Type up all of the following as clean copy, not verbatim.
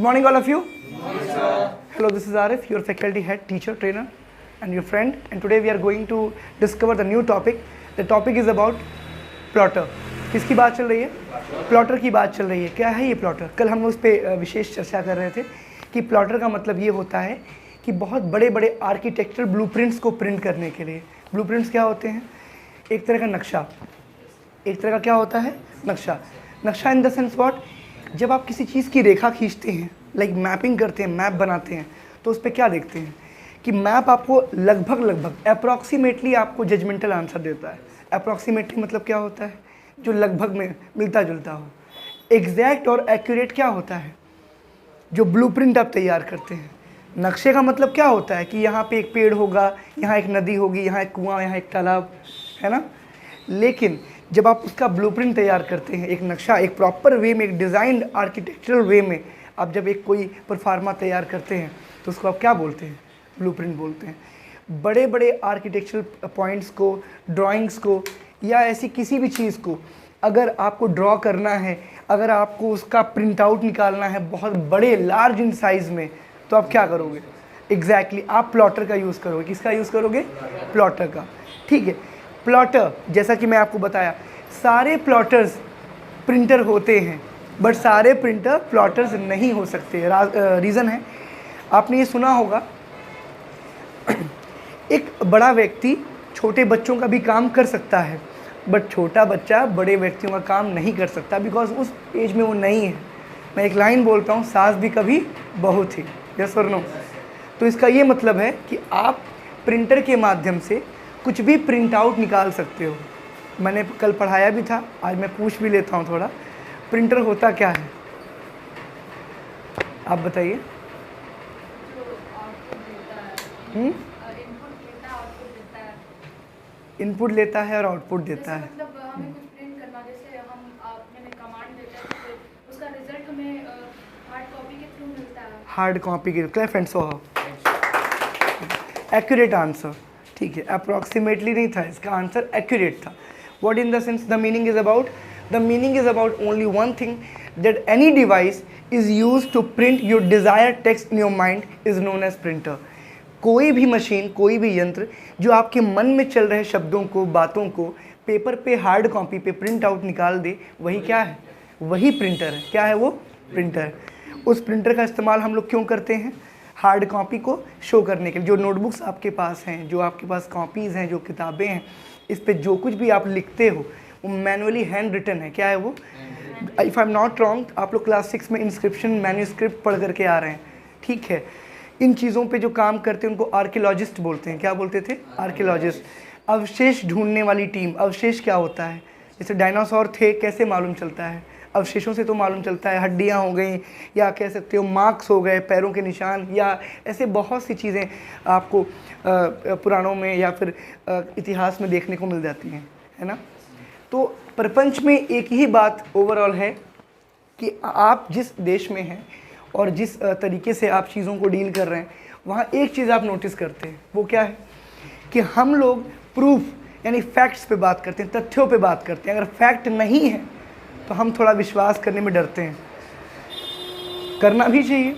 morning, all of you. Hello, this is Arif, your faculty head, teacher, trainer, and your friend. And today we are going to discover the new topic. The topic is about plotter. किसकी बात चल रही है? Plotter की बात चल रही है. क्या है ये प्लॉटर? कल हम लोग उस पर विशेष चर्चा कर रहे थे कि प्लॉटर का मतलब ये होता है कि बहुत बड़े बड़े आर्किटेक्चरल ब्लूप्रिंट्स को प्रिंट करने के लिए. ब्लूप्रिंट्स क्या होते हैं? एक तरह का नक्शा. एक तरह का क्या होता है? नक्शा. नक्शा इन द सेंस व्हाट? जब आप किसी चीज़ की रेखा खींचते हैं, लाइक मैपिंग करते हैं, मैप बनाते हैं, तो उस पर क्या देखते हैं कि मैप आपको लगभग अप्रॉक्सीमेटली आपको जजमेंटल आंसर देता है. अप्रॉक्सीमेटली मतलब क्या होता है? जो लगभग में मिलता जुलता हो. एग्जैक्ट और एक्यूरेट क्या होता है? जो ब्लूप्रिंट आप तैयार करते हैं. नक्शे का मतलब क्या होता है कि यहाँ पे एक पेड़ होगा, यहाँ एक नदी होगी, यहाँ एक कुआं, यहाँ एक तालाब, है ना. लेकिन जब आप उसका ब्लूप्रिंट तैयार करते हैं, एक नक्शा, एक प्रॉपर वे में, एक डिज़ाइंड आर्किटेक्चरल वे में, आप जब एक कोई परफार्मा तैयार करते हैं तो उसको आप क्या बोलते हैं? ब्लूप्रिंट बोलते हैं. बड़े बड़े आर्किटेक्चरल पॉइंट्स को, ड्राइंग्स को, या ऐसी किसी भी चीज़ को अगर आपको ड्रॉ करना है, अगर आपको उसका प्रिंट आउट निकालना है बहुत बड़े लार्ज इन साइज़ में, तो आप क्या करोगे? एग्जैक्टली आप प्लॉटर का यूज़ करोगे. किसका यूज़ करोगे? प्लॉटर का. ठीक है. प्लॉटर, जैसा कि मैं आपको बताया, सारे प्लॉटर्स प्रिंटर होते हैं, बट सारे प्रिंटर प्लॉटर्स नहीं हो सकते. रीज़न है, आपने ये सुना होगा, एक बड़ा व्यक्ति छोटे बच्चों का भी काम कर सकता है, बट छोटा बच्चा बड़े व्यक्तियों का काम नहीं कर सकता, बिकॉज उस एज में वो नहीं है. मैं एक लाइन बोलता हूँ, सास भी कभी बहू थी. यस और नो? तो इसका ये मतलब है कि आप प्रिंटर के माध्यम से कुछ भी प्रिंट आउट निकाल सकते हो. मैंने कल पढ़ाया भी था, आज मैं पूछ भी लेता हूँ थोड़ा. प्रिंटर होता क्या है, आप बताइए. इनपुट लेता है और आउटपुट देता है. मतलब हमें कुछ प्रिंट करना, जैसे हम आपने कमांड देते हैं तो उसका रिजल्ट हमें हार्ड कॉपी के थ्रू मिलता है. हार्ड कॉपी के clap and so accurate answer. ठीक है, अप्रॉक्सीमेटली नहीं था, इसका आंसर एक्यूरेट था. What in the sense the meaning is about? The meaning is about only one thing, that any device is use to print your desire text in your mind is known as printer. कोई भी machine, कोई भी यंत्र जो आपके मन में चल रहे शब्दों को, बातों को पेपर पे, हार्ड कॉपी पे प्रिंट आउट निकाल दे, वही क्या है? वही प्रिंटर है. क्या है वो? प्रिंटर है. उस प्रिंटर का इस्तेमाल हम लोग क्यों करते हैं? हार्ड कॉपी को शो करने के लिए. जो नोटबुक्स आपके पास हैं, जो आपके पास कॉपीज़ हैं, जो किताबें हैं, इस पे जो कुछ भी आप लिखते हो वो मैनुअली हैंड रिटन है. क्या है वो? If I am not wrong, आप लोग क्लास 6 में इंस्क्रिप्शन मैन्यूस्क्रिप्ट पढ़ करके आ रहे हैं. ठीक है. इन चीज़ों पे जो काम करते हैं उनको आर्कियोलॉजिस्ट बोलते हैं. क्या बोलते थे? आर्कियोलॉजिस्ट. अवशेष ढूंढने वाली टीम. अवशेष क्या होता है? जैसे डायनासोर थे, कैसे मालूम चलता है? अवशेषों से तो मालूम चलता है. हड्डियाँ हो गई, या कह सकते हो मार्क्स हो गए, पैरों के निशान, या ऐसे बहुत सी चीज़ें आपको पुराणों में या फिर इतिहास में देखने को मिल जाती हैं, है ना. तो प्रपंच में एक ही बात ओवरऑल है कि आप जिस देश में हैं और जिस तरीके से आप चीज़ों को डील कर रहे हैं, वहाँ एक चीज़ आप नोटिस करते हैं. वो क्या है? कि हम लोग प्रूफ यानी फैक्ट्स पे बात करते हैं, तथ्यों पे बात करते हैं. अगर फैक्ट नहीं है तो हम थोड़ा विश्वास करने में डरते हैं. करना भी चाहिए.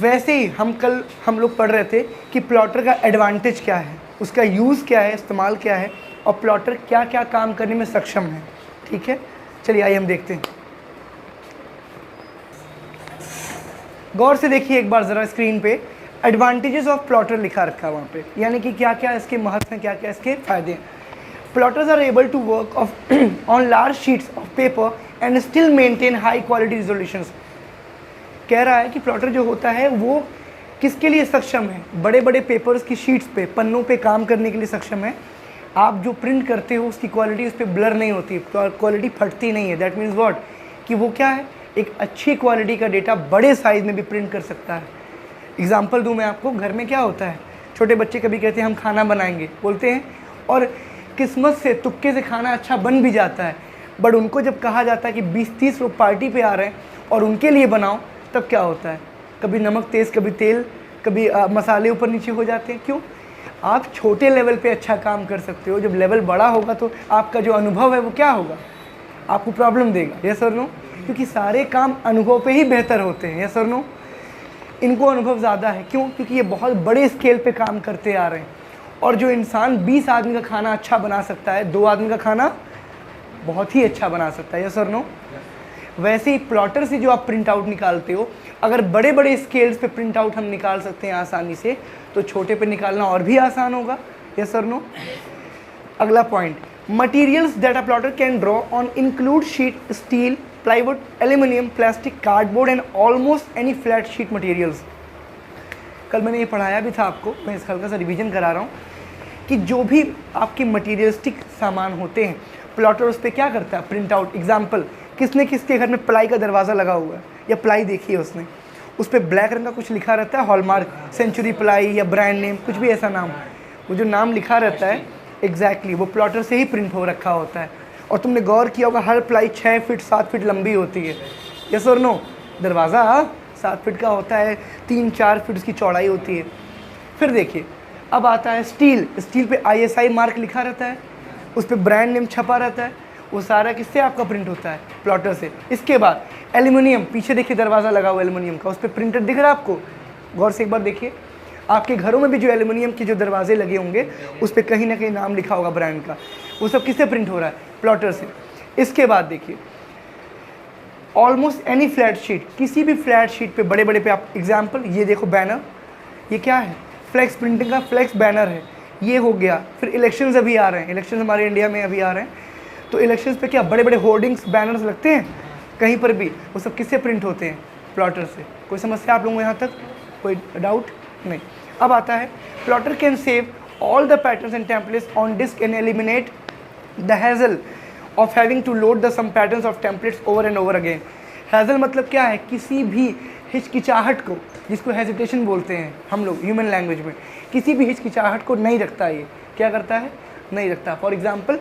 वैसे ही हम लोग पढ़ रहे थे कि प्लॉटर का एडवांटेज क्या है, उसका यूज़ क्या है, इस्तेमाल क्या है, और प्लॉटर क्या क्या काम करने में सक्षम है. ठीक है, चलिए आइए हम देखते हैं. गौर से देखिए एक बार ज़रा स्क्रीन पे. एडवांटेजेस ऑफ प्लॉटर लिखा रखा है वहाँ पे, यानी कि क्या क्या इसके महत्व हैं, क्या क्या इसके फ़ायदे हैं. Plotters are able to work on large sheets of paper and still maintain high quality resolutions. कह रहा है कि प्लॉटर जो होता है वो किसके लिए सक्षम है? बड़े बड़े पेपर्स की शीट्स पे, पन्नों पे काम करने के लिए सक्षम है. आप जो प्रिंट करते हो उसकी क्वालिटी उस पर ब्लर नहीं होती, क्वालिटी फटती नहीं है. That means what? कि वो क्या है? एक अच्छी क्वालिटी का डेटा बड़े साइज़ में भी प्रिंट कर सकता है. एग्जांपल दूं मैं आपको. घर में क्या होता है, छोटे बच्चे कभी कहते हैं हम खाना बनाएंगे, बोलते हैं, और किस्मत से, तुक्के से खाना अच्छा बन भी जाता है. बट उनको जब कहा जाता है कि 20-30 लोग पार्टी पे आ रहे हैं और उनके लिए बनाओ, तब क्या होता है? कभी नमक तेज़, कभी तेल, कभी मसाले ऊपर नीचे हो जाते हैं. क्यों? आप छोटे लेवल पे अच्छा काम कर सकते हो. जब लेवल बड़ा होगा तो आपका जो अनुभव है वो क्या होगा? आपको प्रॉब्लम देगा. यस और नो? क्योंकि सारे काम अनुभव पे ही बेहतर होते हैं, यस और नो। इनको अनुभव ज़्यादा है, क्यों? क्योंकि ये बहुत बड़े स्केल पे काम करते आ रहे हैं। और जो इंसान 20 आदमी का खाना अच्छा बना सकता है, 2 आदमी का खाना बहुत ही अच्छा बना सकता है, यस और नो। वैसे ही प्लॉटर से जो आप प्रिंट आउट निकालते हो, अगर बड़े बड़े स्केल्स पे प्रिंट आउट हम निकाल सकते हैं आसानी से, तो छोटे पे निकालना और भी आसान होगा, यस और नो। अगला point, materials that a plotter can draw on include sheet, steel, plywood, aluminium, plastic, cardboard and almost any flat sheet materials. कल मैंने ये पढ़ाया भी था आपको, मैं इसका हल्का सा रिवीजन करा रहा हूँ कि जो भी आपके मटीरियलिस्टिक सामान होते हैं, प्लॉटर उस पर क्या करता है, प्रिंट आउट। एग्जाम्पल, किसने किसके घर में प्लाई का दरवाज़ा लगा हुआ है या प्लाई देखी है उसने, उस पर ब्लैक रंग का कुछ लिखा रहता है, हॉलमार्क, सेंचुरी प्लाई या ब्रांड नेम, कुछ भी ऐसा नाम, वो जो नाम लिखा रहता है एग्जैक्टली वो प्लॉटर से ही प्रिंट हो रखा होता है। और तुमने गौर किया होगा हर प्लाई 6 फीट 7 फीट लंबी होती है, यस और नो। दरवाज़ा 7 फीट का होता है, 3-4 फीट उसकी चौड़ाई होती है। फिर देखिए, अब आता है स्टील। स्टील पे ISI मार्क लिखा रहता है, उस पर ब्रांड नेम छपा रहता है, वो सारा किससे आपका प्रिंट होता है, प्लॉटर से। इसके बाद एल्यूमिनियम, पीछे देखिए दरवाज़ा लगा हुआ एल्यूमिनियम का, उस पर प्रिंटर दिख रहा है आपको, गौर से एक बार देखिए। आपके घरों में भी जो एल्यूमिनियम के जो दरवाजे लगे होंगे, उस पर कहीं ना कहीं नाम लिखा होगा ब्रांड का, वो सब किससे प्रिंट हो रहा है, प्लॉटर से। इसके बाद देखिए, ऑलमोस्ट एनी फ्लैट शीट, किसी भी फ्लैट शीट पे, बड़े बड़े पे आप एग्जाम्पल, ये देखो बैनर, ये क्या है, फ्लेक्स प्रिंटिंग का फ्लेक्स बैनर है, ये हो गया। फिर इलेक्शंस अभी आ रहे हैं, इलेक्शंस हमारे इंडिया में अभी आ रहे हैं, तो इलेक्शंस पे क्या बड़े बड़े होर्डिंग्स बैनर्स लगते हैं कहीं पर भी, वो सब किससे प्रिंट होते हैं, प्लॉटर से। कोई समस्या आप लोगों को यहाँ तक, कोई डाउट नहीं। अब आता है, plotter can save all the patterns and templates on disk and eliminate the hassle of having to load the same patterns of templates over and over again. Hassle मतलब क्या है, किसी भी हिचकिचाहट को, जिसको हेजिटेशन बोलते हैं हम लोग ह्यूमन लैंग्वेज में, किसी भी हिचकिचाहट को नहीं रखता। ये क्या करता है, नहीं रखता। फॉर एग्जाम्पल,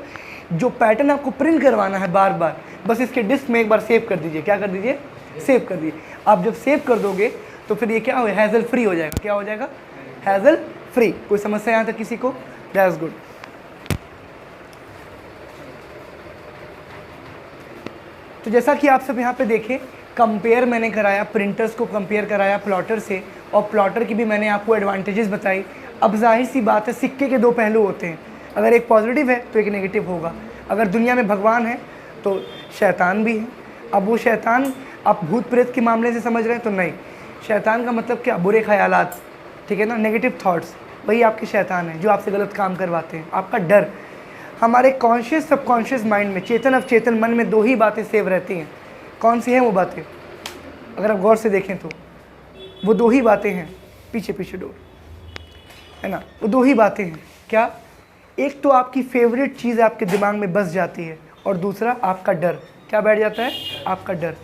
जो पैटर्न आपको प्रिंट करवाना है बार बार, बस इसके डिस्क में एक बार सेव कर दीजिए। क्या कर दीजिए, सेव कर दीजिए। आप जब सेव कर दोगे तो फिर ये क्या हो, हैजल फ्री हो जाएगा। क्या हो जाएगा, हैजल फ्री। कोई समस्या यहाँ तक किसी को, दैट्स गुड। तो जैसा कि आप सब यहाँ पे देखें, कंपेयर मैंने कराया, प्रिंटर्स को कंपेयर कराया प्लॉटर से, और प्लॉटर की भी मैंने आपको एडवांटेजेस बताई। अब जाहिर सी बात है, सिक्के के 2 पहलू होते हैं, अगर एक पॉजिटिव है तो एक नेगेटिव होगा। अगर दुनिया में भगवान है तो शैतान भी है। अब वो शैतान आप भूत प्रेत के मामले से समझ रहे हैं तो नहीं, शैतान का मतलब क्या, बुरे ख्यालात, ठीक है ना, नेगेटिव थॉट्स, वही आपके शैतान हैं जो आपसे गलत काम करवाते हैं। आपका डर, हमारे कॉन्शियस सबकॉन्शियस माइंड में, चेतन अवचेतन मन में 2 ही बातें सेव रहती हैं। कौन सी हैं वो बातें, अगर आप गौर से देखें तो वो 2 ही बातें हैं, पीछे पीछे डोर है ना, वो 2 ही बातें हैं। क्या, एक तो आपकी फेवरेट चीज़ आपके दिमाग में बस जाती है, और दूसरा आपका डर। क्या बैठ जाता है, आपका डर।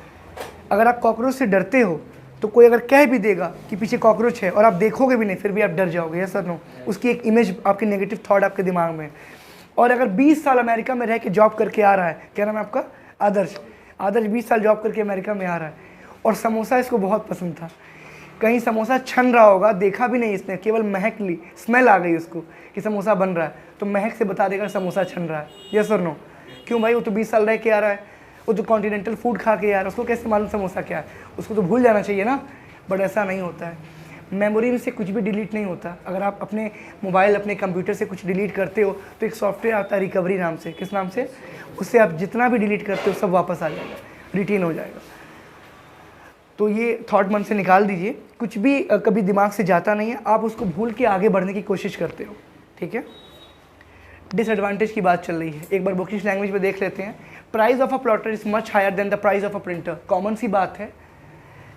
अगर आप कॉकरोच से डरते हो तो कोई अगर कह भी देगा कि पीछे कॉकरोच है और आप देखोगे भी नहीं, फिर भी आप डर जाओगे, यस और नो। उसकी एक इमेज, आपकी नेगेटिव थॉट आपके दिमाग में। और अगर 20 साल अमेरिका में रह के जॉब करके आ रहा है, क्या नाम है आपका, आदर्श। आदर्श 20 साल जॉब करके अमेरिका में आ रहा है, और समोसा इसको बहुत पसंद था। कहीं समोसा छन रहा होगा, देखा भी नहीं इसने, केवल महक ली, स्मेल आ गई उसको कि समोसा बन रहा है, तो महक से बता देगा समोसा छन रहा है, यस और नो। क्यों भाई, वो तो 20 साल रह के आ रहा है, वो तो कॉन्टिनेंटल फूड खा के आ रहा है, उसको कैसे मालूम समोसा क्या है, उसको तो भूल जाना चाहिए ना। बट ऐसा नहीं होता है, मेमोरी में से कुछ भी डिलीट नहीं होता। अगर आप अपने मोबाइल, अपने कंप्यूटर से कुछ डिलीट करते हो तो एक सॉफ्टवेयर आता है रिकवरी नाम से, किस नाम से, उससे आप जितना भी डिलीट करते हो सब वापस आ जाएगा, रिटेन हो जाएगा। तो ये थॉट मन से निकाल दीजिए, कुछ भी कभी दिमाग से जाता नहीं है, आप उसको भूल के आगे बढ़ने की कोशिश करते हो, ठीक है। डिसएडवांटेज की बात चल रही है, एक बार बुकिश लैंग्वेज में देख लेते हैं। Price of a plotter is much higher than the price of a printer. Common सी बात है,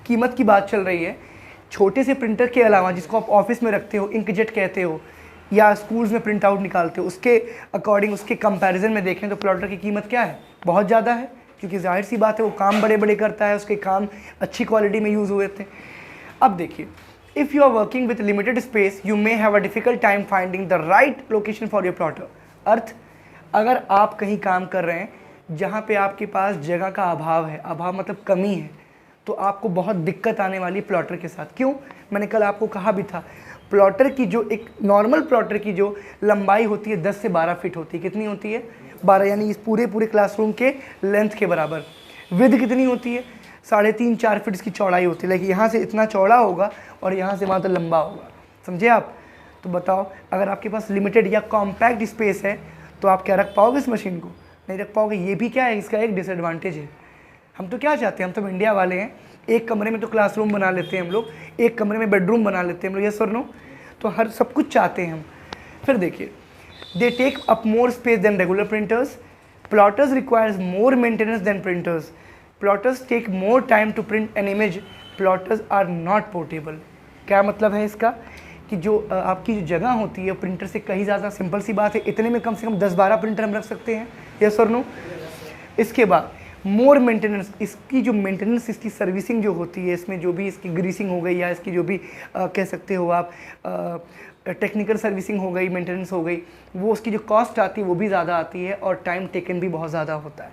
कीमत की बात चल रही है। छोटे से प्रिंटर के अलावा, जिसको आप ऑफिस में रखते हो, इंकजेट कहते हो, या स्कूल्स में प्रिंट आउट निकालते हो, उसके अकॉर्डिंग, उसके कंपैरिजन में देखें तो प्लॉटर की कीमत क्या है, बहुत ज़्यादा है। क्योंकि जाहिर सी बात है, वो काम बड़े बड़े करता है, उसके काम अच्छी क्वालिटी में यूज़ हुए थे। अब देखिए, if you are working with limited space you may have a difficult time finding the right location for your plotter. अर्थ, अगर आप कहीं काम कर रहे हैं जहाँ पे आपके पास जगह का अभाव है, अभाव मतलब कमी है, तो आपको बहुत दिक्कत आने वाली प्लॉटर के साथ। क्यों, मैंने कल आपको कहा भी था, प्लॉटर की जो एक नॉर्मल प्लॉटर की जो लंबाई होती है 10 से 12 फीट होती है। कितनी होती है, 12, यानी इस पूरे क्लासरूम के लेंथ के बराबर। विड्थ कितनी होती है? 3.5-4 फीट इसकी चौड़ाई होती है, लाइक यहाँ से इतना चौड़ा होगा और यहाँ से वहाँ तक लंबा होगा, समझे आप? तो बताओ, अगर आपके पास लिमिटेड या कॉम्पैक्ट स्पेस है तो आप क्या रख पाओगे इस मशीन को? नहीं रख पाओगे। ये भी क्या है, इसका एक डिसएडवांटेज है। हम तो क्या चाहते हैं, हम तो इंडिया वाले हैं, एक कमरे में तो क्लासरूम बना लेते हैं हम लोग, एक कमरे में बेडरूम बना लेते हैं हम लोग, यस और नो? तो हर सब कुछ चाहते हैं हम। फिर देखिए, they take up more space than regular printers, plotters requires more maintenance than printers, plotters take more time to print an image, plotters are not portable. क्या मतलब है इसका? कि जो आपकी जो जगह होती है प्रिंटर से कहीं ज़्यादा, सिंपल सी बात है, इतने में कम से कम 10-12 प्रिंटर हम रख सकते हैं, यस और नो? इसके बाद मोर मेंटेनेंस, इसकी जो मेंटेनेंस, इसकी सर्विसिंग जो होती है, इसमें जो भी इसकी ग्रीसिंग हो गई या इसकी जो भी कह सकते हो आप टेक्निकल सर्विसिंग हो गई, मेंटेनेंस हो गई, वो उसकी जो कॉस्ट आती है वो भी ज़्यादा आती है और टाइम टेकन भी बहुत ज़्यादा होता है।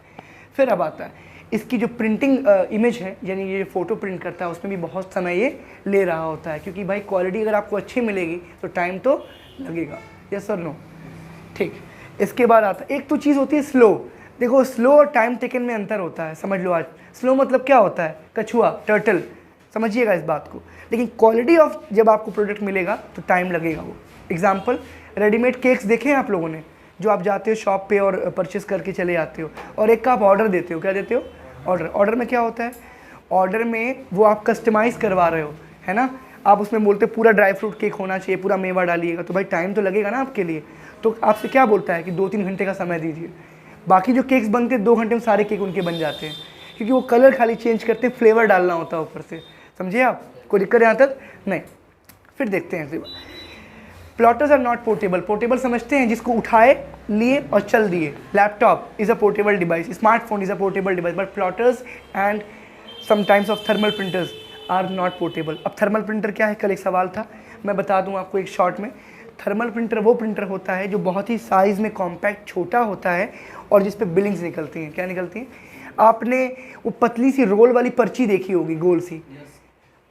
फिर अब आता है इसकी जो प्रिंटिंग इमेज है, यानी ये फ़ोटो प्रिंट करता है, उसमें भी बहुत समय ये ले रहा होता है, क्योंकि भाई क्वालिटी अगर आपको अच्छी मिलेगी तो टाइम तो लगेगा, यस और नो? ठीक। इसके बाद आता है, एक तो चीज़ होती है स्लो। देखो, स्लो और टाइम टेकन में अंतर होता है, समझ लो। आज स्लो मतलब क्या होता है? कछुआ, टर्टल, समझिएगा इस बात को। लेकिन क्वालिटी ऑफ जब आपको प्रोडक्ट मिलेगा तो टाइम लगेगा वो। एग्जाम्पल, रेडीमेड केक्स देखे हैं आप लोगों ने, जो आप जाते हो शॉप पे और परचेस करके चले जाते हो, और एक का आप ऑर्डर देते हो। क्या देते हो? ऑर्डर। ऑर्डर में क्या होता है? ऑर्डर में वो आप कस्टमाइज़ करवा रहे हो, है ना? आप उसमें बोलते हो पूरा ड्राई फ्रूट केक होना चाहिए, पूरा मेवा डालिएगा, तो भाई टाइम तो लगेगा ना आपके लिए। तो आपसे क्या बोलता है कि 2-3 घंटे का समय दीजिए। बाकी जो केक्स बनते हैं 2 घंटे में सारे केक उनके बन जाते हैं, क्योंकि वो कलर खाली चेंज करते हैं, फ्लेवर डालना होता है ऊपर से, समझिए आप? कोई दिक्कत यहाँ तक नहीं? फिर देखते हैं। Plotters are not portable. Portable समझते हैं जिसको उठाए, लिए और चल दिए। Laptop is a portable device, smartphone is a portable device, but plotters and sometimes of thermal printers are not portable. अब थर्मल प्रिंटर क्या है? कल एक सवाल था, मैं बता दूं आपको एक शॉर्ट में। थर्मल प्रिंटर वो प्रिंटर होता है जो बहुत ही साइज़ में कॉम्पैक्ट, छोटा होता है और जिस पे बिलिंग्स निकलती हैं। क्या निकलती हैं? आपने वो पतली सी रोल वाली पर्ची देखी होगी, गोल सी,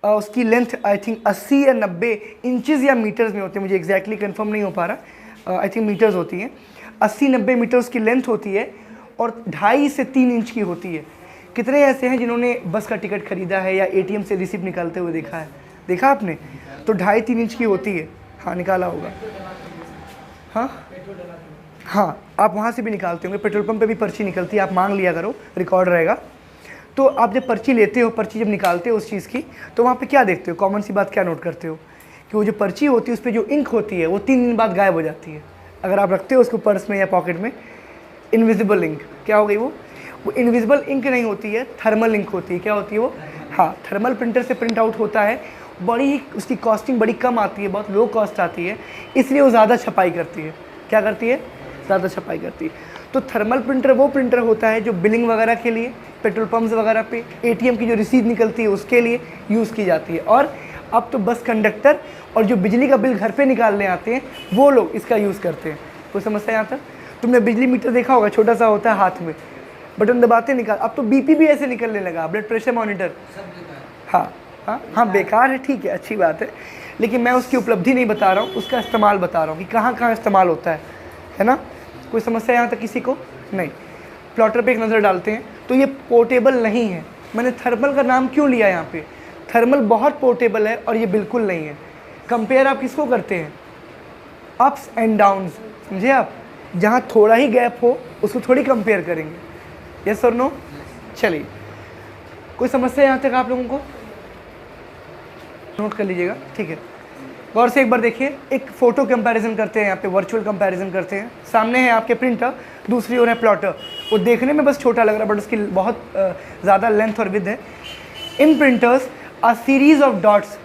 उसकी लेंथ आई थिंक 80 या 90 इंचेस या मीटर्स में होती है, मुझे एग्जैक्टली कंफर्म नहीं हो पा रहा, आई थिंक मीटर्स होती हैं। 80-90 मीटर्स की लेंथ होती है और 2.5 से 3 इंच की होती है। कितने ऐसे हैं जिन्होंने बस का टिकट खरीदा है या एटीएम से रिसिप्ट निकालते हुए देखा है? देखा आपने? तो 2.5-3 इंच की होती है। हाँ, निकाला होगा। हाँ, आप वहाँ से भी निकालते होंगे, पेट्रोल पंप पे भी पर्ची निकलती है, आप मांग लिया करो, रिकॉर्ड रहेगा। तो आप जब पर्ची लेते हो, पर्ची जब निकालते हो उस चीज़ की, तो वहाँ पे क्या देखते हो? कॉमन सी बात क्या नोट करते हो? कि वो जो पर्ची होती है उस पर जो इंक होती है वो 3 दिन बाद गायब हो जाती है। अगर आप रखते हो उसको पर्स में या पॉकेट में, इनविजिबल इंक। क्या हो गई वो इनविजिबल इंक नहीं होती है, थर्मल इंक होती है। क्या होती है वो? हाँ, थर्मल प्रिंटर से प्रिंट आउट होता है, बड़ी उसकी कॉस्टिंग बड़ी कम आती है, बहुत लो कॉस्ट आती है, इसलिए वो ज़्यादा छपाई करती है। क्या करती है? ज़्यादा छपाई करती है। तो थर्मल प्रिंटर वो प्रिंटर होता है जो बिलिंग वगैरह के लिए, पेट्रोल पंप्स वगैरह पे, एटीएम की जो रसीद निकलती है उसके लिए यूज़ की जाती है। और अब तो बस कंडक्टर और जो बिजली का बिल घर पे निकालने आते हैं वो लोग इसका यूज़ करते हैं। कोई समस्या यहाँ तक? तुमने बिजली मीटर देखा होगा, छोटा सा होता है, हाथ में बटन दबाते निकाल। अब तो बीपी भी ऐसे निकलने लगा, ब्लड प्रेशर मॉनिटर। हाँ, बेकार है, ठीक है, अच्छी बात है, लेकिन मैं उसकी उपलब्धि नहीं बता रहा हूँ, उसका इस्तेमाल बता रहा हूँ कि कहाँ कहाँ इस्तेमाल होता है ना? कोई समस्या यहाँ तक किसी को? नहीं। प्लॉटर पे एक नज़र डालते हैं। तो ये पोर्टेबल नहीं है। मैंने थर्मल का नाम क्यों लिया यहाँ पे? थर्मल बहुत पोर्टेबल है और ये बिल्कुल नहीं है। कंपेयर आप किसको करते हैं? अप्स एंड डाउन्स, समझे आप? जहाँ थोड़ा ही गैप हो उसको थोड़ी कंपेयर करेंगे, यस और नो? चलिए, कोई समस्या यहाँ तक आप लोगों को? नोट कर लीजिएगा, ठीक है। गौर से एक बार देखिए, एक फ़ोटो कंपैरिजन करते हैं यहाँ पे, वर्चुअल कंपैरिजन करते हैं। सामने है आपके प्रिंटर, दूसरी ओर है प्लॉटर। वो देखने में बस छोटा लग रहा है बट उसकी बहुत ज़्यादा लेंथ और विड्थ है। In printers a series of dots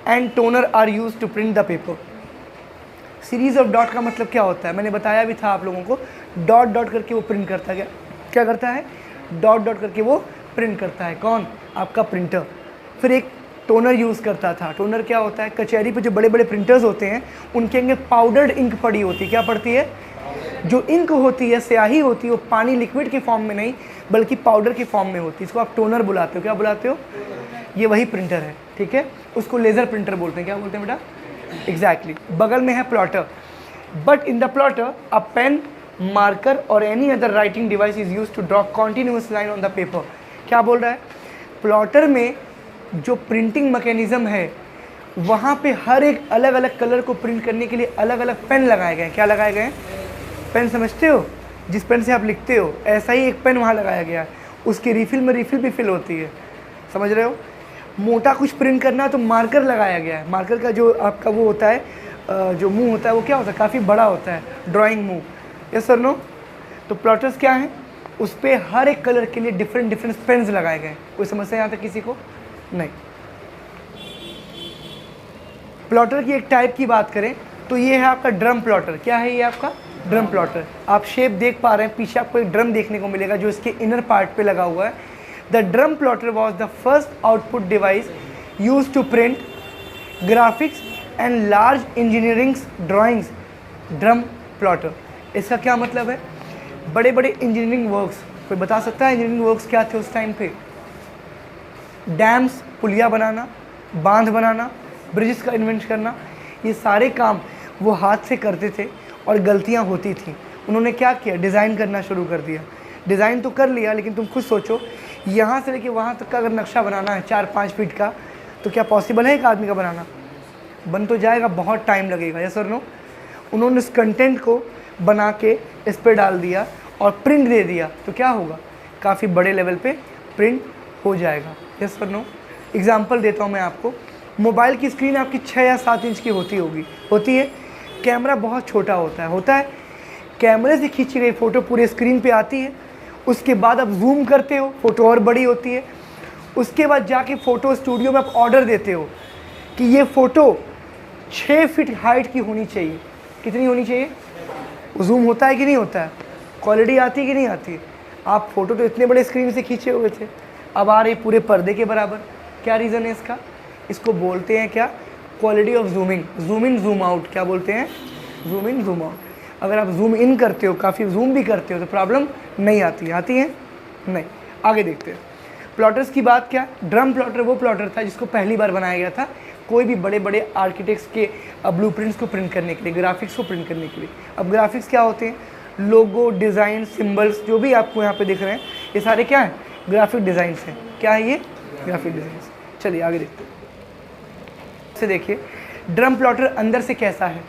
and toner are use to print the paper. Series of dot का मतलब क्या होता है? मैंने बताया भी था आप लोगों को, डॉट डॉट करके वो प्रिंट करता है। क्या करता है? डॉट डॉट करके वो प्रिंट करता है। कौन? आपका प्रिंटर। फिर एक टोनर यूज़ करता था। टोनर क्या होता है? कचहरी पे जो बड़े बड़े प्रिंटर्स होते हैं उनके अंदर पाउडर्ड इंक पड़ी होती है। क्या पड़ती है? जो इंक होती है, स्याही होती है, वो पानी लिक्विड के फॉर्म में नहीं बल्कि पाउडर के फॉर्म में होती है। इसको आप टोनर बुलाते हो। क्या बुलाते हो? ये वही प्रिंटर है, ठीक है। उसको लेज़र प्रिंटर बोलते हैं। क्या बोलते हैं बेटा? एग्जैक्टली। बगल में है plotter. But in the plotter a pen, marker और any other writing device is use to draw continuous line on the paper. क्या बोल रहा है? प्लॉटर में जो प्रिंटिंग मैकेनिज्म है वहाँ पे हर एक अलग अलग कलर को प्रिंट करने के लिए अलग अलग पेन लगाए गए हैं। क्या लगाए गए हैं? पेन समझते हो? जिस पेन से आप लिखते हो ऐसा ही एक पेन वहाँ लगाया गया है, उसकी रिफिल में रिफिल भी फिल होती है, समझ रहे हो? मोटा कुछ प्रिंट करना है तो मार्कर लगाया गया है। मार्कर का जो आपका वो होता है, जो मुंह होता है वो क्या होता है? काफ़ी बड़ा होता है, ड्राइंग मुंह। यस और नो? तो प्लॉटर्स क्या हैं? उस पर हर एक कलर के लिए डिफरेंट डिफरेंट पेन्स लगाए गए हैं। कोई समस्या यहाँ तक किसी को? नहीं। प्लॉटर की एक टाइप की बात करें तो ये है आपका ड्रम प्लॉटर। क्या है ये आपका? Drum plotter. आप शेप देख पा रहे हैं, पीछे आपको एक ड्रम देखने को मिलेगा जो इसके इनर पार्ट पे लगा हुआ है। The drum plotter was the first output device use to print graphics and large engineering drawings. Drum plotter, इसका क्या मतलब है? बड़े बड़े इंजीनियरिंग वर्क्स, कोई बता सकता है इंजीनियरिंग वर्क्स क्या थे उस टाइम पे? डैम्स, पुलिया बनाना, बांध बनाना, ब्रिजेस का इन्वेंट करना, ये सारे काम वो हाथ से करते थे और गलतियां होती थी। उन्होंने क्या किया? डिज़ाइन करना शुरू कर दिया। डिज़ाइन तो कर लिया, लेकिन तुम खुद सोचो, यहाँ से लेके वहाँ तक का अगर नक्शा बनाना है 4-5 फीट का, तो क्या पॉसिबल है एक आदमी का बनाना? बन तो जाएगा, बहुत टाइम लगेगा। यस और नो? उन्होंने इस कंटेंट को बना के इस पर डाल दिया और प्रिंट दे दिया, तो क्या होगा? काफ़ी बड़े लेवल पे प्रिंट हो जाएगा। यस और नो? एग्जांपल देता हूँ मैं आपको। मोबाइल की स्क्रीन आपकी 6 या 7 इंच की होती है। कैमरा बहुत छोटा होता है। कैमरे से खींची गई फ़ोटो पूरे स्क्रीन पे आती है। उसके बाद आप जूम करते हो, फ़ोटो और बड़ी होती है। उसके बाद जाके फ़ोटो स्टूडियो में आप ऑर्डर देते हो कि ये फ़ोटो 6 फीट हाइट की होनी चाहिए। कितनी होनी चाहिए? जूम होता है कि नहीं होता है? क्वालिटी आती है कि नहीं आती है? आप फ़ोटो तो इतने बड़े स्क्रीन से खींचे हुए थे, अब आ रही पूरे पर्दे के बराबर। क्या रीज़न है इसका? इसको बोलते हैं क्या? Quality of zooming. Zoom in zoom out. क्या बोलते हैं? Zoom in zoom out. अगर आप जूम इन करते हो, काफ़ी जूम भी करते हो, तो प्रॉब्लम नहीं आती है? नहीं। आगे देखते हैं। प्लॉटर्स की बात क्या? ड्रम प्लॉटर वो प्लॉटर था जिसको पहली बार बनाया गया था कोई भी बड़े बड़े आर्किटेक्ट्स के ब्लूप्रिंट्स को प्रिंट करने के लिए, ग्राफिक्स को प्रिंट करने के लिए। अब ग्राफिक्स क्या होते हैं? लोगो, डिज़ाइन, सिम्बल्स, जो भी आपको यहाँ पे दिख रहे हैं, ये सारे क्या हैं? ग्राफिक डिज़ाइंस हैं। क्या है ये? Graphic designs. चलिए आगे देखते हैं। से देखिए ड्रम प्लॉटर अंदर से कैसा है,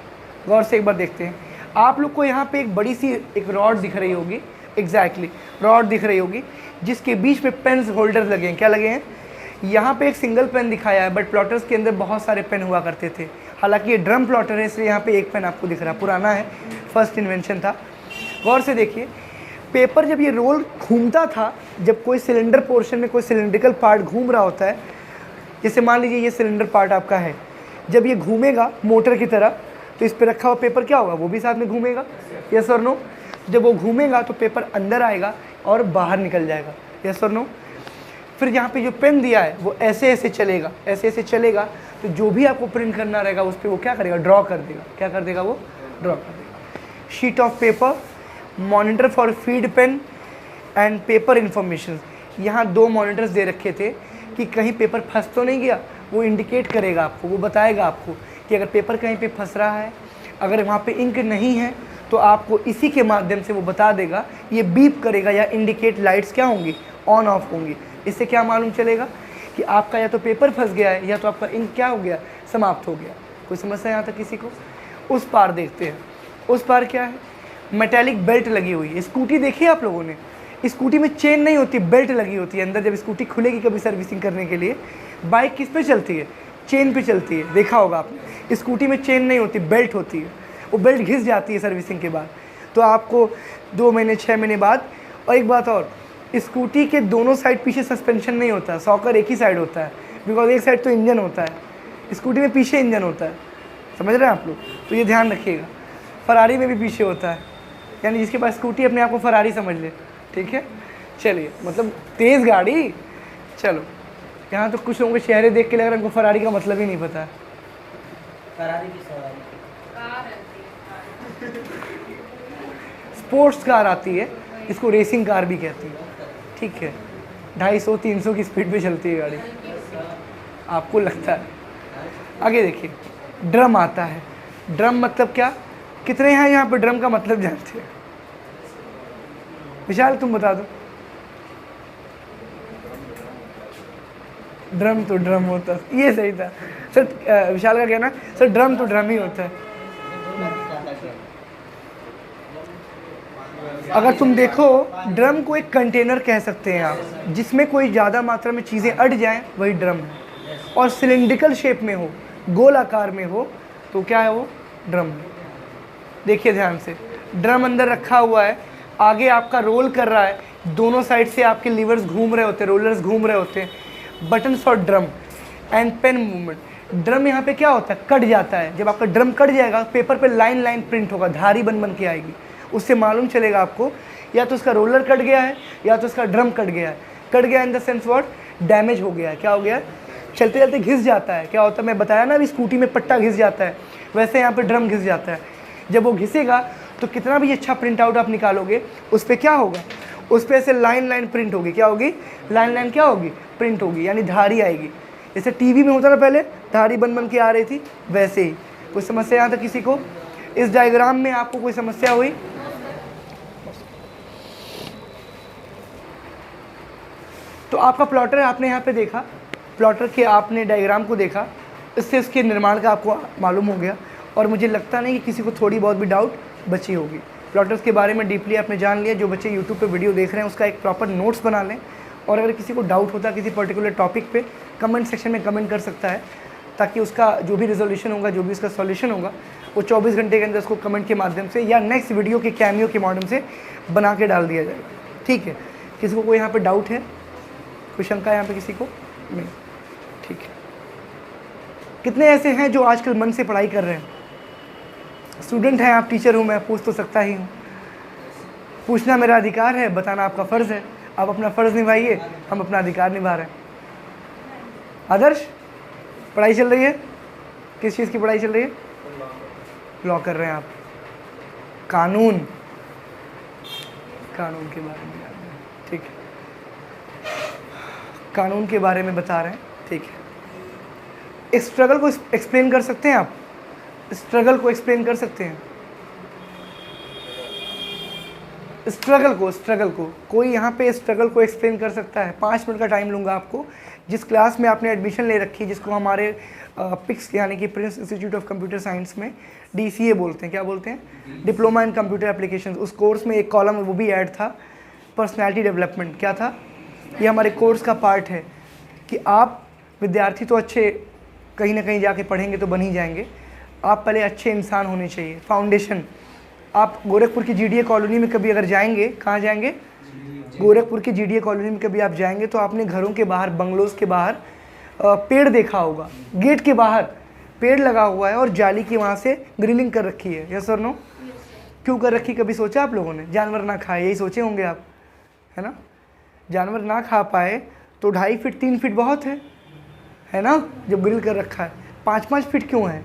गौर से एक बार देखते हैं। आप लोग को यहाँ पे एक बड़ी सी एक रॉड दिख रही होगी, एग्जैक्टली रॉड दिख रही होगी, जिसके बीच में पेन्स होल्डर लगे हैं। क्या लगे हैं? यहाँ पे एक सिंगल पेन दिखाया है, बट प्लॉटर्स के अंदर बहुत सारे पेन हुआ करते थे। हालांकि ये ड्रम प्लॉटर है, इसलिए यहाँ पे एक पेन आपको दिख रहा है, पुराना है, फर्स्ट इन्वेंशन था। गौर से देखिए, पेपर जब ये रोल घूमता था, जब कोई सिलेंडर पोर्शन में कोई सिलेंड्रिकल पार्ट घूम रहा होता है, जैसे मान लीजिए ये सिलेंडर पार्ट आपका है, जब ये घूमेगा मोटर की तरह, तो इस पर रखा हुआ पेपर क्या होगा? वो भी साथ में घूमेगा। यस और नो? जब वो घूमेगा तो पेपर अंदर आएगा और बाहर निकल जाएगा। यस और नो? फिर यहाँ पे जो पेन दिया है वो ऐसे ऐसे चलेगा, ऐसे ऐसे चलेगा, तो जो भी आपको प्रिंट करना रहेगा उस पर वो क्या करेगा? ड्रॉ कर देगा। क्या कर देगा? वो ड्रॉ कर देगा। Sheet of paper, monitor for feed pen and paper information. यहाँ 2 मॉनिटर्स दे रखे थे कि कहीं पेपर फंस तो नहीं गया, वो इंडिकेट करेगा आपको, वो बताएगा आपको कि अगर पेपर कहीं पे फंस रहा है, अगर वहाँ पे इंक नहीं है, तो आपको इसी के माध्यम से वो बता देगा। ये बीप करेगा या इंडिकेट लाइट्स क्या होंगी? ऑन ऑफ होंगी। इससे क्या मालूम चलेगा कि आपका या तो पेपर फंस गया है या तो आपका इंक क्या हो गया? समाप्त हो गया। कोई समस्या यहाँ तक किसी को? उस पार देखते हैं। उस पार क्या है? मेटेलिक बेल्ट लगी हुई है। स्कूटी देखी आप लोगों ने? स्कूटी में चेन नहीं होती, बेल्ट लगी होती है अंदर। जब स्कूटी खुलेगी कभी सर्विसिंग करने के लिए, बाइक किस पे चलती है? चेन पे चलती है, देखा होगा आपने। स्कूटी में चेन नहीं होती, बेल्ट होती है। वो बेल्ट घिस जाती है सर्विसिंग के बाद, तो आपको 2 महीने 6 महीने बाद। और एक बात और, स्कूटी के दोनों साइड पीछे सस्पेंशन नहीं होता, सॉकर एक ही साइड होता है, बिकॉज एक साइड तो इंजन होता है, स्कूटी में पीछे इंजन होता है। समझ रहे हैं आप लोग? तो ये ध्यान रखिएगा। फरारी में भी पीछे होता है, यानी जिसके पास स्कूटी अपने आप को फरारी समझ ले, ठीक है? चलिए, मतलब तेज़ गाड़ी। चलो, यहाँ तो कुछ लोगों के चेहरे देख के लग रहा है उनको फरारी का मतलब ही नहीं पता है। फरारी की सवारी स्पोर्ट्स कार आती है, इसको रेसिंग कार भी कहती है, ठीक है? 250-300 की स्पीड पे चलती है गाड़ी, आपको लगता है। आगे देखिए, ड्रम आता है। ड्रम मतलब क्या? कितने हैं यहाँ पे ड्रम का मतलब जानते हैं? विशाल तुम बता दो। ड्रम तो ड्रम होता है, ये सही था सर। विशाल का कहना सर ड्रम तो ड्रम ही होता है। अगर तुम देखो ड्रम को एक कंटेनर कह सकते हैं आप, जिसमें कोई ज़्यादा मात्रा में चीज़ें अट जाएं, वही ड्रम है। और सिलिंड्रिकल शेप में हो, गोल आकार में हो, तो क्या है वो? ड्रम है। देखिए ध्यान से, ड्रम अंदर रखा हुआ है, आगे आपका रोल कर रहा है, दोनों साइड से आपके लीवर्स घूम रहे होते हैं, रोलर्स घूम रहे होते हैं। Button for drum and pen movement. Drum यहाँ पे क्या होता है? कट जाता है। जब आपका ड्रम कट जाएगा, पेपर पे लाइन लाइन प्रिंट होगा, धारी बन बन के आएगी। उससे मालूम चलेगा आपको या तो उसका रोलर कट गया है या तो उसका ड्रम कट गया है। कट गया इन द सेंस व्हाट? डैमेज हो गया है। क्या हो गया? चलते चलते घिस जाता है। क्या होता है? मैं बताया ना अभी, स्कूटी में पट्टा घिस जाता है, वैसे यहाँ पे ड्रम घिस जाता है। जब वो घिसेगा तो कितना भी अच्छा प्रिंट आउट आप निकालोगे, उस पर क्या होगा? उस पर ऐसे लाइन लाइन प्रिंट होगी। क्या होगी? लाइन लाइन क्या होगी? प्रिंट होगी, यानी धारी आएगी। जैसे टीवी में होता ना पहले, धारी बन बन के आ रही थी, वैसे ही। कोई समस्या यहाँ तक किसी को? इस डायग्राम में आपको कोई समस्या हुई? तो आपका प्लॉटर आपने यहाँ पे देखा, प्लॉटर के आपने डायग्राम को देखा, इससे उसके निर्माण का आपको मालूम हो गया। और मुझे लगता नहीं कि किसी को थोड़ी बहुत भी डाउट बची होगी। प्लॉटर्स के बारे में डीपली आपने जान लिया। जो बच्चे यूट्यूब पे वीडियो देख रहे हैं उसका एक प्रॉपर नोट्स बना लें। और अगर किसी को डाउट होता है किसी पर्टिकुलर टॉपिक पे, कमेंट सेक्शन में कमेंट कर सकता है, ताकि उसका जो भी रिजोल्यूशन होगा, जो भी उसका सॉल्यूशन होगा, वो 24 घंटे के अंदर उसको कमेंट के माध्यम से या नेक्स्ट वीडियो के कैमियो के माध्यम से बना के डाल दिया जाएगा। ठीक है? किसी को कोई यहाँ पर डाउट है, कोई शंका है यहाँ पे किसी को? नहीं। ठीक है। कितने ऐसे हैं जो आजकल मन से पढ़ाई कर रहे हैं? स्टूडेंट हैं आप, टीचर हूँ मैं, पूछ तो सकता ही हूँ। पूछना मेरा अधिकार है, बताना आपका फ़र्ज़ है। आप अपना फ़र्ज़ निभाइए, हम अपना अधिकार निभा रहे हैं। आदर्श, पढ़ाई चल रही है? किस चीज़ की पढ़ाई चल रही है? लॉ कर रहे हैं आप। कानून, कानून के बारे में। ठीक है, कानून के बारे में बता रहे हैं। ठीक है। एक स्ट्रगल को एक्सप्लेन कर सकते हैं आप? स्ट्रगल को एक्सप्लेन कर सकते हैं? स्ट्रगल को कोई यहाँ पे स्ट्रगल को एक्सप्लेन कर सकता है? 5 मिनट का टाइम लूँगा आपको। जिस क्लास में आपने एडमिशन ले रखी है, जिसको हमारे पिक्स यानी कि Prince institute of computer science में DCA बोलते हैं, क्या बोलते हैं? Diploma in computer application. उस कोर्स में एक कॉलम वो भी ऐड था, पर्सनैलिटी डेवलपमेंट। क्या था? ये हमारे कोर्स का पार्ट है कि आप विद्यार्थी तो अच्छे कहीं ना कहीं जाके पढ़ेंगे तो बन ही जाएंगे। आप पहले अच्छे इंसान होने चाहिए, फाउंडेशन। आप गोरखपुर की GDA कॉलोनी में कभी अगर जाएंगे, कहाँ जाएंगे? गोरखपुर की GDA कॉलोनी में कभी आप जाएंगे तो आपने घरों के बाहर, बंगलोज़ के बाहर पेड़ देखा होगा। गेट के बाहर पेड़ लगा हुआ है और जाली की वहाँ से ग्रिलिंग कर रखी है। यस और नो? क्यों कर रखी, कभी सोचा आप लोगों ने? जानवर ना खाए, यही सोचे होंगे आप, है ना? जानवर ना खा पाए तो 2.5 फीट 3 फीट बहुत है ना? जब ग्रिल कर रखा है 5-5 फीट क्यों है?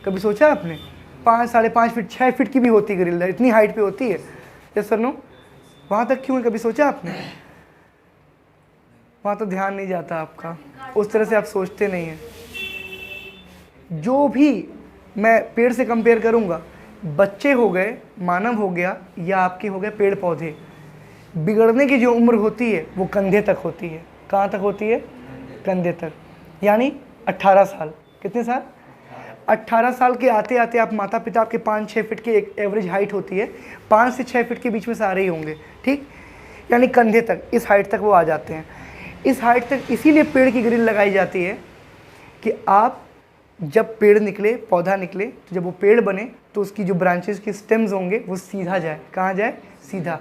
कभी सोचा आपने? 5, 5.5 फीट, 6 फीट की भी होती है ग्रिल, इतनी हाइट पे होती है। Yes sir no? वहाँ तक क्यों है, कभी सोचा आपने? वहाँ तो ध्यान नहीं जाता आपका, उस तरह से आप सोचते नहीं हैं। जो भी मैं पेड़ से कंपेयर करूँगा, बच्चे हो गए, मानव हो गया, या आपके हो गए पेड़ पौधे, बिगड़ने की जो उम्र होती है वो कंधे तक होती है। कहाँ तक होती है? कंधे तक, यानी 18 साल। कितने साल? 18 साल के आते आते आप माता पिता आपके 5-6 फीट की एक एवरेज हाइट होती है, 5 से 6 फीट के बीच में सारे ही होंगे। ठीक, यानी कंधे तक, इस हाइट तक वो आ जाते हैं। इस हाइट तक इसीलिए पेड़ की ग्रिल लगाई जाती है कि आप जब पेड़ निकले, पौधा निकले, तो जब वो पेड़ बने तो उसकी जो ब्रांचेस की स्टेम्स होंगे वो सीधा जाए। कहाँ जाए? सीधा।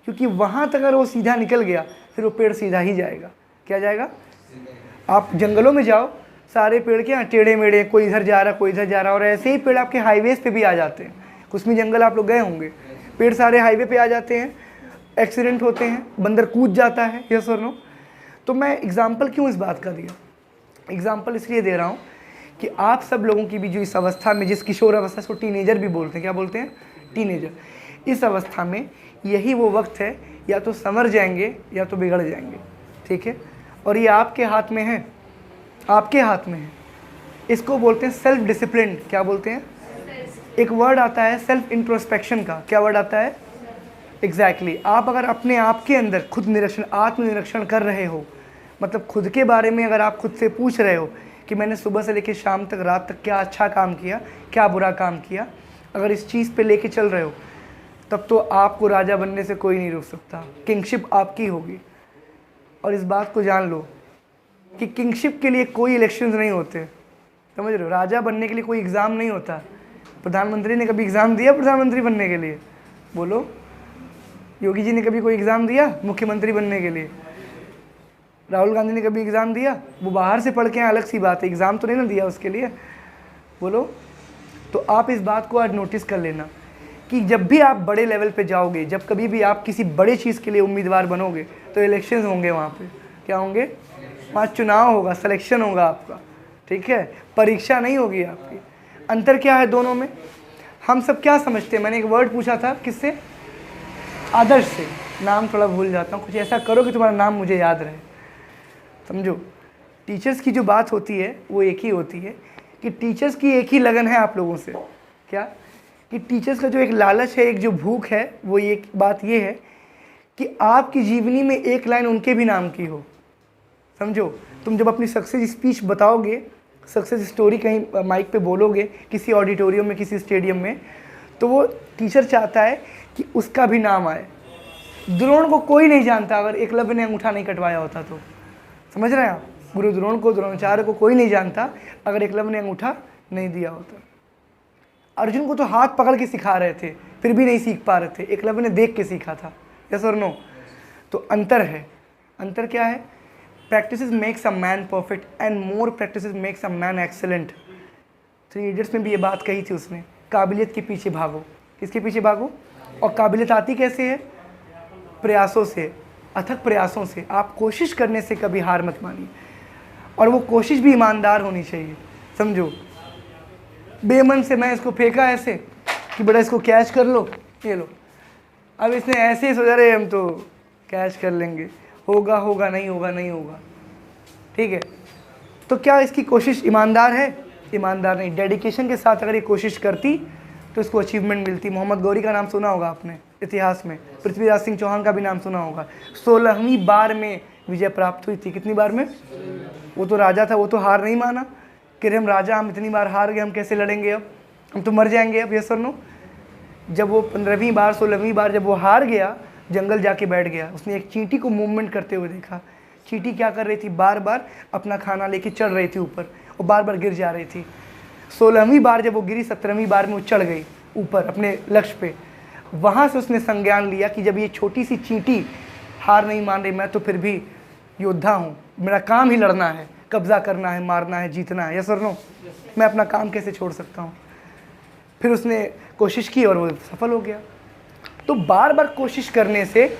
क्योंकि वहाँ तक अगर वो सीधा निकल गया फिर वो पेड़ सीधा ही जाएगा। क्या जाएगा? आप जंगलों में जाओ, सारे पेड़ क्या टेढ़े मेढ़े, कोई इधर जा रहा, कोई इधर जा रहा, और ऐसे ही पेड़ आपके हाईवेज पे भी आ जाते हैं। कुसमी जंगल आप लोग गए होंगे, पेड़ सारे हाईवे पे आ जाते हैं, एक्सीडेंट होते हैं, बंदर कूद जाता है। यस और नो? तो मैं एग्जाम्पल क्यों इस बात का दिया? एग्जाम्पल इसलिए दे रहा हूँ कि आप सब लोगों की भी जो इस अवस्था में, जिस किशोर अवस्था को टीनेजर भी बोलते हैं, क्या बोलते हैं? टीनेजर। इस अवस्था में यही वो वक्त है, या तो संवर जाएंगे या तो बिगड़ जाएंगे। ठीक है? और ये आपके हाथ में है, आपके हाथ में है। इसको बोलते हैं सेल्फ डिसिप्लिन। क्या बोलते हैं? एक वर्ड आता है सेल्फ इंट्रोस्पेक्शन का। क्या वर्ड आता है? एग्जैक्टली। आप अगर अपने आप के अंदर खुद निरीक्षण, आत्मनिरीक्षण कर रहे हो, मतलब खुद के बारे में अगर आप खुद से पूछ रहे हो कि मैंने सुबह से लेकर शाम तक, रात तक क्या अच्छा काम किया, क्या बुरा काम किया, अगर इस चीज़ पे लेके चल रहे हो, तब तो आपको राजा बनने से कोई नहीं रोक सकता। किंगशिप आपकी होगी। और इस बात को जान लो कि किंगशिप के लिए कोई इलेक्शंस नहीं होते, समझ रहे हो? राजा बनने के लिए कोई एग्ज़ाम नहीं होता। प्रधानमंत्री ने कभी एग्ज़ाम दिया प्रधानमंत्री बनने के लिए? बोलो। योगी जी ने कभी कोई एग्ज़ाम दिया मुख्यमंत्री बनने के लिए? राहुल गांधी ने कभी एग्ज़ाम दिया? वो बाहर से पढ़ के हैं, अलग सी बात है, एग्ज़ाम तो नहीं ना दिया उसके लिए। बोलो। तो आप इस बात को आज नोटिस कर लेना कि जब भी आप बड़े लेवल पे जाओगे, जब कभी भी आप किसी बड़े चीज़ के लिए उम्मीदवार बनोगे, तो इलेक्शंस होंगे वहाँ पे। क्या होंगे? वहाँ चुनाव होगा, सिलेक्शन होगा आपका, ठीक है? परीक्षा नहीं होगी आपकी। अंतर क्या है दोनों में? हम सब क्या समझते हैं? मैंने एक वर्ड पूछा था, किससे? आदर्श से। नाम थोड़ा भूल जाता हूँ। कुछ ऐसा करो कि तुम्हारा नाम मुझे याद रहे, समझो। टीचर्स की जो बात होती है वो एक ही होती है कि टीचर्स की एक ही लगन है आप लोगों से। क्या? कि टीचर्स का जो एक लालच है, एक जो भूख है, वो एक बात ये है कि आपकी जीवनी में एक लाइन उनके भी नाम की हो, समझो। तुम जब अपनी सक्सेस स्पीच बताओगे, सक्सेस स्टोरी कहीं माइक पे बोलोगे, किसी ऑडिटोरियम में, किसी स्टेडियम में, तो वो टीचर चाहता है कि उसका भी नाम आए। द्रोण को कोई नहीं जानता अगर एकलव्य ने अंगूठा नहीं कटवाया होता तो, समझ रहे हैं आप? गुरु द्रोण को, द्रोणाचार्य को कोई नहीं जानता अगर एकलव्य ने अंगूठा नहीं दिया होता। अर्जुन को तो हाथ पकड़ के सिखा रहे थे, फिर भी नहीं सीख पा रहे थे, एकलव्य ने देख के सीखा था। यस और नो? तो अंतर है। अंतर क्या है? Practices makes a man perfect and more practices makes a man excellent. 3 idiots में भी ये बात कही थी उसने, काबिलियत के पीछे भागो। किसके पीछे भागो? और काबिलियत आती कैसे है? प्रयासों से, अथक प्रयासों से। आप कोशिश करने से कभी हार मत मानिए, और वो कोशिश भी ईमानदार होनी चाहिए, समझो। बेमन से मैं इसको फेंका ऐसे कि बड़ा इसको कैच कर लो, ये लो। अब इसने ऐसे ही सोचा, रहे हम तो कैच कर लेंगे, होगा होगा, नहीं होगा नहीं होगा, ठीक है? तो क्या इसकी कोशिश ईमानदार है? ईमानदार नहीं। डेडिकेशन के साथ अगर ये कोशिश करती तो इसको अचीवमेंट मिलती। मोहम्मद गौरी का नाम सुना होगा आपने इतिहास में, पृथ्वीराज सिंह चौहान का भी नाम सुना होगा। 16वीं बार में विजय प्राप्त हुई थी। कितनी बार में? वो तो राजा था, वो तो हार नहीं माना कि हम राजा, हम इतनी बार हार गए, हम कैसे लड़ेंगे, अब हम तो मर जाएंगे अब। यस और नो? जब वो 15वीं बार, 16वीं बार जब वो हार गया, जंगल जाके बैठ गया। उसने एक चींटी को मूवमेंट करते हुए देखा। चींटी क्या कर रही थी? बार बार अपना खाना लेके चढ़ रही थी ऊपर, और बार बार गिर जा रही थी। 16वीं बार जब वो गिरी, 17वीं बार में वो चढ़ गई ऊपर अपने लक्ष्य पे। वहाँ से उसने संज्ञान लिया कि जब ये छोटी सी चींटी हार नहीं मान रही, मैं तो फिर भी योद्धा हूँ, मेरा काम ही लड़ना है, कब्जा करना है, मारना है, जीतना है। यस और नो? मैं अपना काम कैसे छोड़ सकता हूँ? फिर उसने कोशिश की और वो सफल हो गया। तो बार बार कोशिश करने से,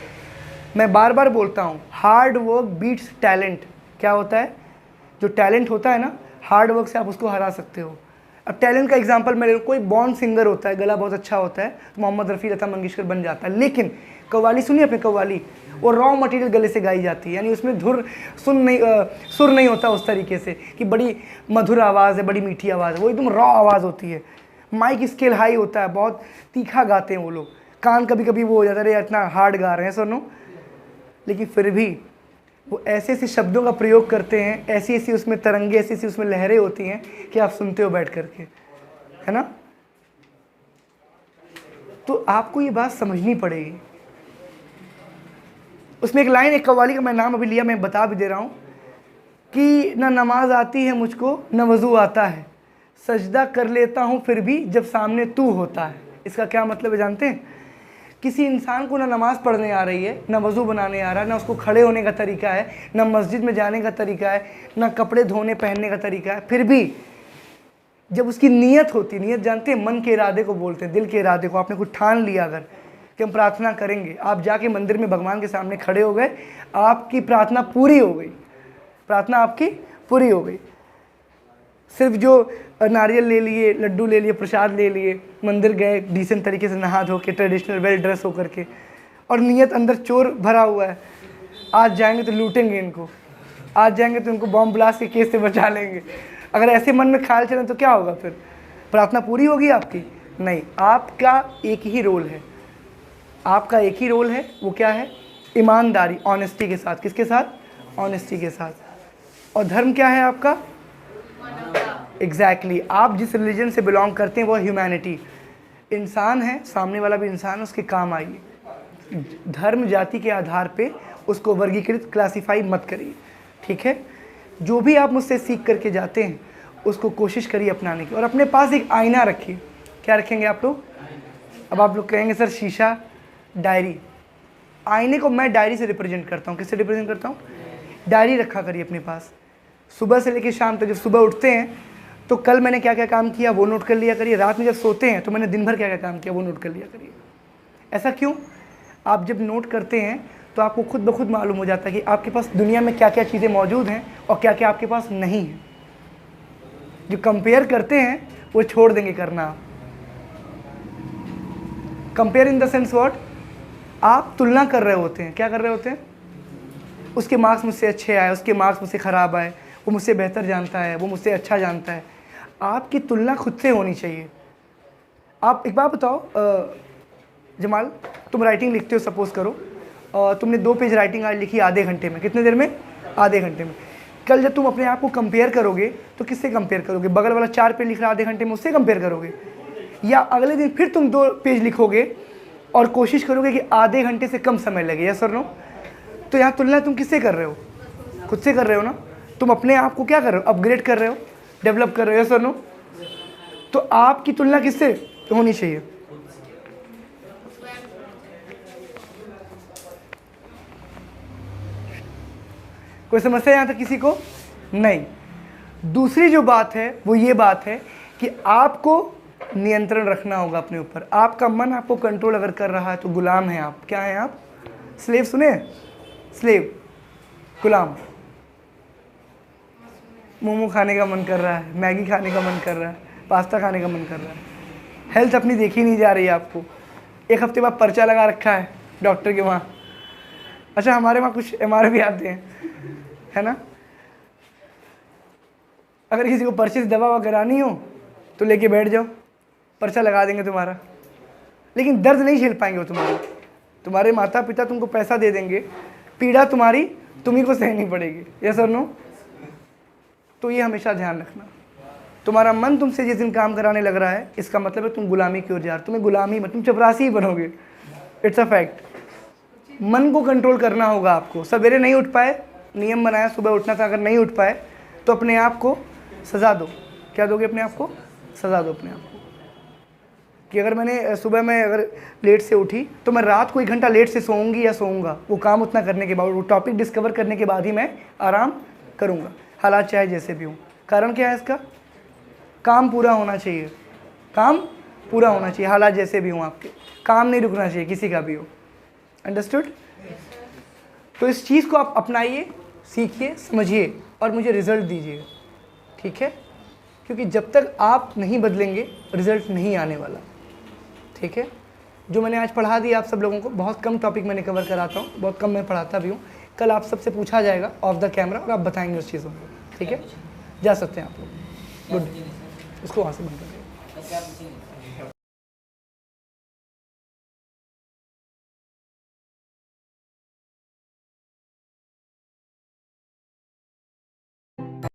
मैं बार बार बोलता हूँ, हार्ड वर्क बीट्स टैलेंट। क्या होता है? जो टैलेंट होता है ना, हार्ड वर्क से आप उसको हरा सकते हो। अब टैलेंट का एग्जांपल मैं ले लूँ, कोई बॉर्न सिंगर होता है, गला बहुत अच्छा होता है, तो मोहम्मद रफ़ी, लता मंगेशकर बन जाता है। लेकिन कव्वाली सुनिए अपने, कव्वाली वो रॉ मटेरियल गले से गाई जाती है, यानी उसमें सुर नहीं होता उस तरीके से कि बड़ी मधुर आवाज़ है, बड़ी मीठी आवाज़ है, वो एकदम रॉ आवाज़ होती है। माइक स्केल हाई होता है, बहुत तीखा गाते हैं वो लोग, कान कभी कभी वो हो जाता है, इतना हार्ड गा रहे हैं, सुनो। लेकिन फिर भी वो ऐसे ऐसे शब्दों का प्रयोग करते हैं, ऐसी ऐसी उसमें तरंगे, ऐसी ऐसी उसमें लहरें होती हैं कि आप सुनते हो बैठ करके, है ना? तो आपको ये बात समझनी पड़ेगी। उसमें एक लाइन, एक कव्वाली का मैं नाम अभी लिया, मैं बता भी दे रहा हूँ कि न नमाज आती है मुझको, न वज़ू आता है, सजदा कर लेता हूँ फिर भी जब सामने तू होता है। इसका क्या मतलब है जानते हैं? किसी इंसान को ना नमाज़ पढ़ने आ रही है, ना वज़ू बनाने आ रहा है, ना उसको खड़े होने का तरीका है, ना मस्जिद में जाने का तरीका है, ना कपड़े धोने पहनने का तरीका है, फिर भी जब उसकी नीयत होती, नीयत जानते हैं, मन के इरादे को बोलते हैं, दिल के इरादे को। आपने कुछ ठान लिया अगर कि हम प्रार्थना करेंगे, आप जाके मंदिर में भगवान के सामने खड़े हो गए, आपकी प्रार्थना पूरी हो गई, प्रार्थना आपकी पूरी हो गई। सिर्फ जो नारियल ले लिए, लड्डू ले लिए, प्रसाद ले लिए, मंदिर गए, डिसेंट तरीके से नहा धो के, ट्रेडिशनल वेल ड्रेस होकर के, और नीयत अंदर चोर भरा हुआ है, आज जाएंगे तो लूटेंगे इनको, आज जाएंगे तो इनको बॉम्ब ब्लास्ट के केस से बचा लेंगे। अगर ऐसे मन में ख्याल चले तो क्या होगा? फिर प्रार्थना पूरी होगी आपकी? नहीं। आपका एक ही रोल है, आपका एक ही रोल है, वो क्या है? ईमानदारी, ऑनेस्टी के साथ। किसके साथ? ऑनेस्टी के साथ। और धर्म क्या है आपका? एग्जैक्टली आप जिस रिलीजन से बिलोंग करते हैं वो ह्यूमैनिटी। इंसान है, सामने वाला भी इंसान, उसके काम आइए। धर्म जाति के आधार पे उसको वर्गीकृत क्लासीफाई मत करिए, ठीक है। जो भी आप मुझसे सीख करके जाते हैं उसको कोशिश करिए अपनाने की। और अपने पास एक आईना रखिए। क्या रखेंगे आप लोग? अब आप लोग कहेंगे सर शीशा, डायरी। आईने को मैं डायरी से रिप्रेजेंट करता हूँ। किससे रिप्रेजेंट करता हूँ? डायरी रखा करिए अपने पास। सुबह से लेकर शाम तक जब सुबह उठते हैं तो कल मैंने क्या क्या काम किया वो नोट कर लिया करिए। रात में जब सोते हैं तो मैंने दिन भर क्या क्या काम किया वो नोट कर लिया करिए। ऐसा क्यों? आप जब नोट करते हैं तो आपको खुद ब खुद मालूम हो जाता है कि आपके पास दुनिया में क्या क्या चीज़ें मौजूद हैं और क्या क्या आपके पास नहीं है। जो कंपेयर करते हैं वो छोड़ देंगे करना। आप compare in the sense what? आप तुलना कर रहे होते हैं। क्या कर रहे होते हैं? उसके मार्क्स मुझसे अच्छे आए, उसके मार्क्स मुझसे ख़राब आए, वो मुझसे बेहतर जानता है, वो मुझसे अच्छा जानता है। आपकी तुलना खुद से होनी चाहिए। आप एक बात बताओ जमाल, तुम राइटिंग लिखते हो, सपोज करो तुमने 2 पेज राइटिंग आज लिखी आधे घंटे में। कितने देर में? आधे घंटे में। कल जब तुम अपने आप को कंपेयर करोगे तो किससे कंपेयर करोगे? बगल वाला 4 पेज लिख रहा आधे घंटे में, उससे कंपेयर करोगे? या अगले दिन फिर तुम 2 पेज लिखोगे और कोशिश करोगे कि आधे घंटे से कम समय लगे? यस और नो? तो यहाँ तुलना तुम किससे कर रहे हो? खुद से कर रहे हो ना। तुम अपने आप को क्या कर रहे हो? अपग्रेड कर रहे हो, डेवलप कर रहे हो। यस और नो? तो आपकी तुलना किससे होनी चाहिए? कोई समस्या यहाँ तक किसी को? नहीं। दूसरी जो बात है वो ये बात है कि आपको नियंत्रण रखना होगा अपने ऊपर। आपका मन आपको कंट्रोल अगर कर रहा है तो गुलाम है आप। क्या है आप? स्लेव। सुने? स्लेव, गुलाम। मोमो खाने का मन कर रहा है, मैगी खाने का मन कर रहा है, पास्ता खाने का मन कर रहा है। हेल्थ अपनी देखी नहीं जा रही है आपको। 1 हफ्ते बाद पर्चा लगा रखा है डॉक्टर के वहाँ। अच्छा, हमारे वहाँ कुछ MRI भी आते हैं, है ना। अगर किसी को पर्चे से दवा ववा करानी हो तो लेके बैठ जाओ, पर्चा लगा देंगे तुम्हारा। लेकिन दर्द नहीं झेल पाएंगे वो तुम्हारे माता पिता तुमको पैसा दे देंगे, पीड़ा तुम्हारी तुम्ही को सहनी पड़ेगी। यस और नो? तो ये हमेशा ध्यान रखना। तुम्हारा मन तुमसे जिस दिन काम कराने लग रहा है इसका मतलब है तुम गुलामी की ओर जा रहे हो। तुम्हें गुलामी मत, तुम चपरासी ही बनोगे। It's a fact. मन को कंट्रोल करना होगा आपको। सवेरे नहीं उठ पाए, नियम बनाया सुबह उठना था, अगर नहीं उठ पाए तो अपने आप को सज़ा दो। क्या दोगे अपने आप को? सज़ा दो अपने आप को कि अगर मैंने सुबह में अगर लेट से उठी तो मैं रात को 1 घंटा लेट से सोऊंगी या सोऊंगा। वो काम उतना करने के बाद, वो टॉपिक डिस्कवर करने के बाद ही मैं आराम करूँगा, हालात चाहे जैसे भी हों। कारण क्या है इसका? काम पूरा होना चाहिए। काम पूरा होना चाहिए, हालात जैसे भी हों आपके। काम नहीं रुकना चाहिए किसी का भी हो। अंडरस्टूड? तो इस चीज़ को आप अपनाइए, सीखिए, समझिए और मुझे रिज़ल्ट दीजिए, ठीक है। क्योंकि जब तक आप नहीं बदलेंगे रिज़ल्ट नहीं आने वाला, ठीक है। जो मैंने आज पढ़ा दिया आप सब लोगों को, बहुत कम टॉपिक मैंने कवर कराता हूँ, बहुत कम मैं पढ़ाता भी हूँ। कल आप सबसे पूछा जाएगा ऑफ द कैमरा और आप बताएंगे उस चीज़ों को, ठीक है। जा सकते हैं आप लोग। गुड, उसको वहाँ से बंद कर दें।